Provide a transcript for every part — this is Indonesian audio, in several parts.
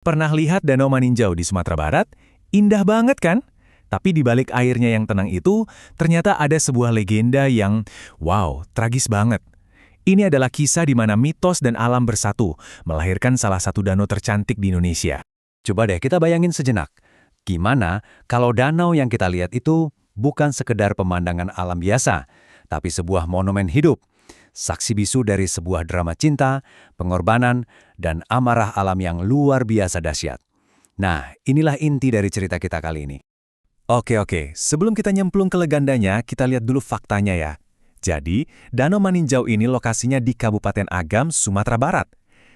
Pernah lihat Danau Maninjau di Sumatera Barat? Indah banget kan? Tapi di balik airnya yang tenang itu, ternyata ada sebuah legenda yang, wow, tragis banget. Ini adalah kisah di mana mitos dan alam bersatu, melahirkan salah satu danau tercantik di Indonesia. Coba deh kita bayangin sejenak. Gimana kalau danau yang kita lihat itu bukan sekedar pemandangan alam biasa, tapi sebuah monumen hidup, saksi bisu dari sebuah drama cinta, pengorbanan, dan amarah alam yang luar biasa dahsyat. Nah, inilah inti dari cerita kita kali ini. Oke, sebelum kita nyemplung ke legendanya, kita lihat dulu faktanya ya. Jadi, Danau Maninjau ini lokasinya di Kabupaten Agam, Sumatera Barat.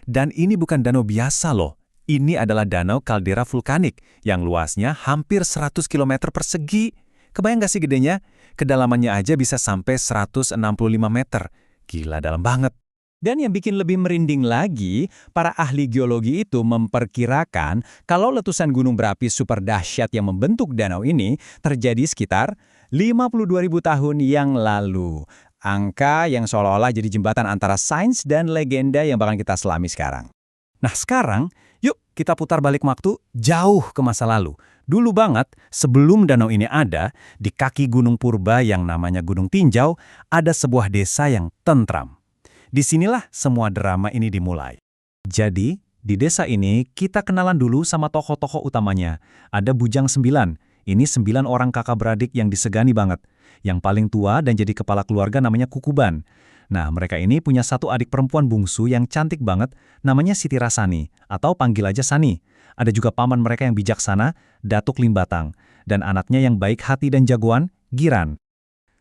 Dan ini bukan danau biasa loh. Ini adalah danau kaldera vulkanik yang luasnya hampir 100 km persegi. Kebayang gak sih gedenya? Kedalamannya aja bisa sampai 165 meter. Gila, dalam banget. Dan yang bikin lebih merinding lagi, para ahli geologi itu memperkirakan kalau letusan gunung berapi super dahsyat yang membentuk danau ini terjadi sekitar 52.000 tahun yang lalu. Angka yang seolah-olah jadi jembatan antara sains dan legenda yang bakal kita selami sekarang. Nah sekarang, yuk kita putar balik waktu jauh ke masa lalu. Dulu banget, sebelum danau ini ada, di kaki Gunung Purba yang namanya Gunung Tinjau, ada sebuah desa yang tentram. Disinilah semua drama ini dimulai. Jadi, di desa ini kita kenalan dulu sama tokoh-tokoh utamanya. Ada Bujang 9. Ini 9 orang kakak beradik yang disegani banget. Yang paling tua dan jadi kepala keluarga namanya Kukuban. Nah, mereka ini punya satu adik perempuan bungsu yang cantik banget, namanya Siti Rasani, atau panggil aja Sani. Ada juga paman mereka yang bijaksana, Datuk Limbatang, dan anaknya yang baik hati dan jagoan, Giran.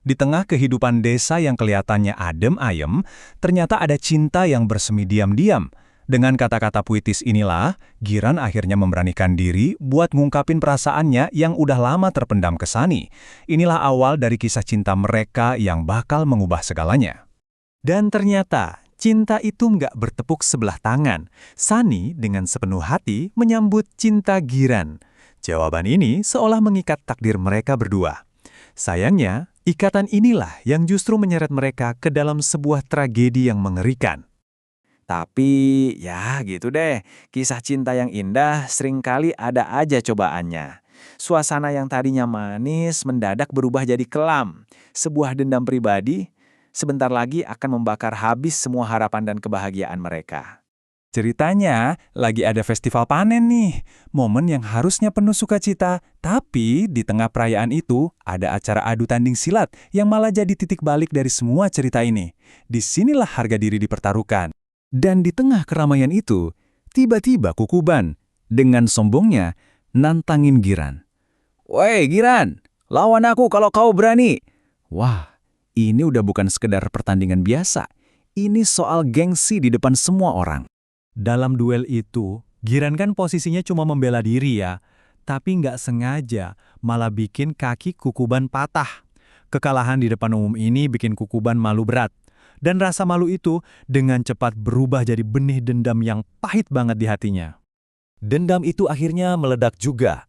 Di tengah kehidupan desa yang kelihatannya adem ayem, ternyata ada cinta yang bersemi diam-diam. Dengan kata-kata puitis inilah, Giran akhirnya memberanikan diri buat ngungkapin perasaannya yang udah lama terpendam ke Sani. Inilah awal dari kisah cinta mereka yang bakal mengubah segalanya. Dan ternyata, cinta itu nggak bertepuk sebelah tangan. Sani dengan sepenuh hati menyambut cinta Giran. Jawaban ini seolah mengikat takdir mereka berdua. Sayangnya, ikatan inilah yang justru menyeret mereka ke dalam sebuah tragedi yang mengerikan. Tapi, ya gitu deh, kisah cinta yang indah seringkali ada aja cobaannya. Suasana yang tadinya manis mendadak berubah jadi kelam. Sebuah dendam pribadi sebentar lagi akan membakar habis semua harapan dan kebahagiaan mereka. Ceritanya, lagi ada festival panen nih. Momen yang harusnya penuh sukacita, tapi di tengah perayaan itu ada acara adu tanding silat yang malah jadi titik balik dari semua cerita ini. Disinilah harga diri dipertaruhkan. Dan di tengah keramaian itu, tiba-tiba Kukuban dengan sombongnya nantangin Giran. Woi Giran, lawan aku kalau kau berani. Wah, ini udah bukan sekedar pertandingan biasa. Ini soal gengsi di depan semua orang. Dalam duel itu, Giran kan posisinya cuma membela diri ya, tapi nggak sengaja malah bikin kaki Kukuban patah. Kekalahan di depan umum ini bikin Kukuban malu berat. Dan rasa malu itu dengan cepat berubah jadi benih dendam yang pahit banget di hatinya. Dendam itu akhirnya meledak juga.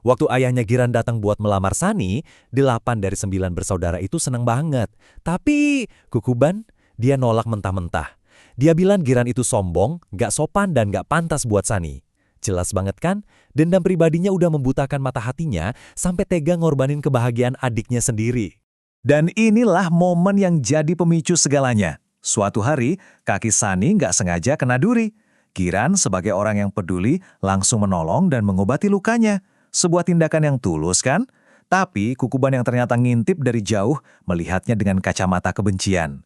Waktu ayahnya Giran datang buat melamar Sani, 8 dari 9 bersaudara itu senang banget. Tapi Kukuban, dia nolak mentah-mentah. Dia bilang Giran itu sombong, gak sopan dan gak pantas buat Sani. Jelas banget kan, dendam pribadinya udah membutakan mata hatinya sampai tega ngorbanin kebahagiaan adiknya sendiri. Dan inilah momen yang jadi pemicu segalanya. Suatu hari, kaki Sani nggak sengaja kena duri. Giran sebagai orang yang peduli langsung menolong dan mengobati lukanya. Sebuah tindakan yang tulus kan? Tapi Kukuban yang ternyata ngintip dari jauh melihatnya dengan kacamata kebencian.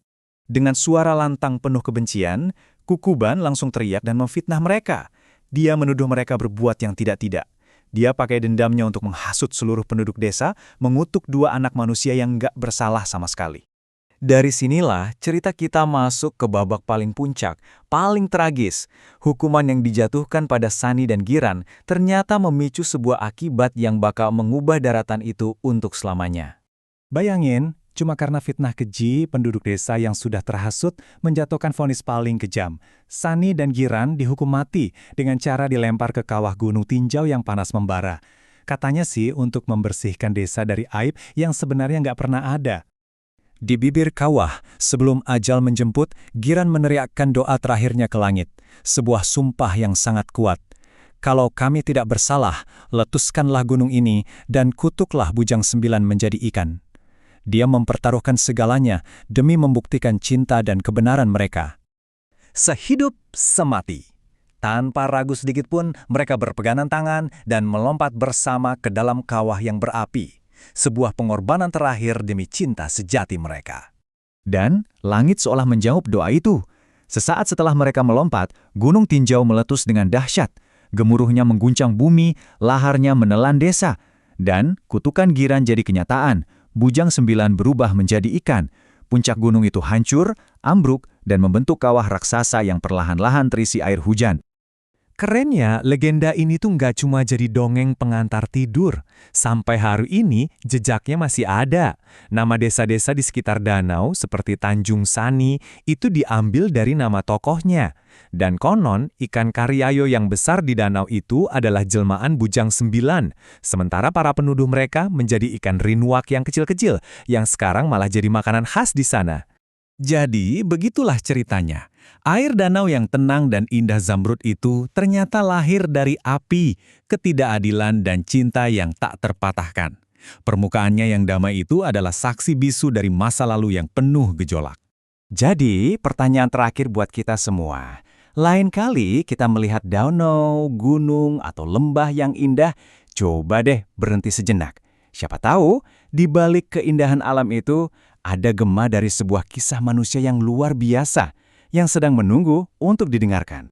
Dengan suara lantang penuh kebencian, Kukuban langsung teriak dan memfitnah mereka. Dia menuduh mereka berbuat yang tidak-tidak. Dia pakai dendamnya untuk menghasut seluruh penduduk desa, mengutuk 2 anak manusia yang nggak bersalah sama sekali. Dari sinilah cerita kita masuk ke babak paling puncak, paling tragis. Hukuman yang dijatuhkan pada Sani dan Giran ternyata memicu sebuah akibat yang bakal mengubah daratan itu untuk selamanya. Bayangin, cuma karena fitnah keji, penduduk desa yang sudah terhasut menjatuhkan vonis paling kejam. Sani dan Giran dihukum mati dengan cara dilempar ke kawah Gunung Tinjau yang panas membara. Katanya sih untuk membersihkan desa dari aib yang sebenarnya nggak pernah ada. Di bibir kawah, sebelum ajal menjemput, Giran meneriakkan doa terakhirnya ke langit. Sebuah sumpah yang sangat kuat. Kalau kami tidak bersalah, letuskanlah gunung ini dan kutuklah bujang 9 menjadi ikan. Dia mempertaruhkan segalanya demi membuktikan cinta dan kebenaran mereka. Sehidup semati. Tanpa ragu sedikit pun, mereka berpegangan tangan dan melompat bersama ke dalam kawah yang berapi. Sebuah pengorbanan terakhir demi cinta sejati mereka. Dan langit seolah menjawab doa itu. Sesaat setelah mereka melompat, Gunung Tinjau meletus dengan dahsyat. Gemuruhnya mengguncang bumi, laharnya menelan desa. Dan kutukan Giran jadi kenyataan. Bujang 9 berubah menjadi ikan. Puncak gunung itu hancur, ambruk, dan membentuk kawah raksasa yang perlahan-lahan terisi air hujan. Kerennya, legenda ini tuh nggak cuma jadi dongeng pengantar tidur. Sampai hari ini, jejaknya masih ada. Nama desa-desa di sekitar danau seperti Tanjung Sani itu diambil dari nama tokohnya. Dan konon, ikan Karyayo yang besar di danau itu adalah jelmaan Bujang 9. Sementara para penuduh mereka menjadi ikan rinwak yang kecil-kecil, yang sekarang malah jadi makanan khas di sana. Jadi, begitulah ceritanya. Air danau yang tenang dan indah Zamrud itu ternyata lahir dari api, ketidakadilan dan cinta yang tak terpatahkan. Permukaannya yang damai itu adalah saksi bisu dari masa lalu yang penuh gejolak. Jadi, pertanyaan terakhir buat kita semua. Lain kali kita melihat danau, gunung, atau lembah yang indah, coba deh berhenti sejenak. Siapa tahu, di balik keindahan alam itu, ada gema dari sebuah kisah manusia yang luar biasa, yang sedang menunggu untuk didengarkan.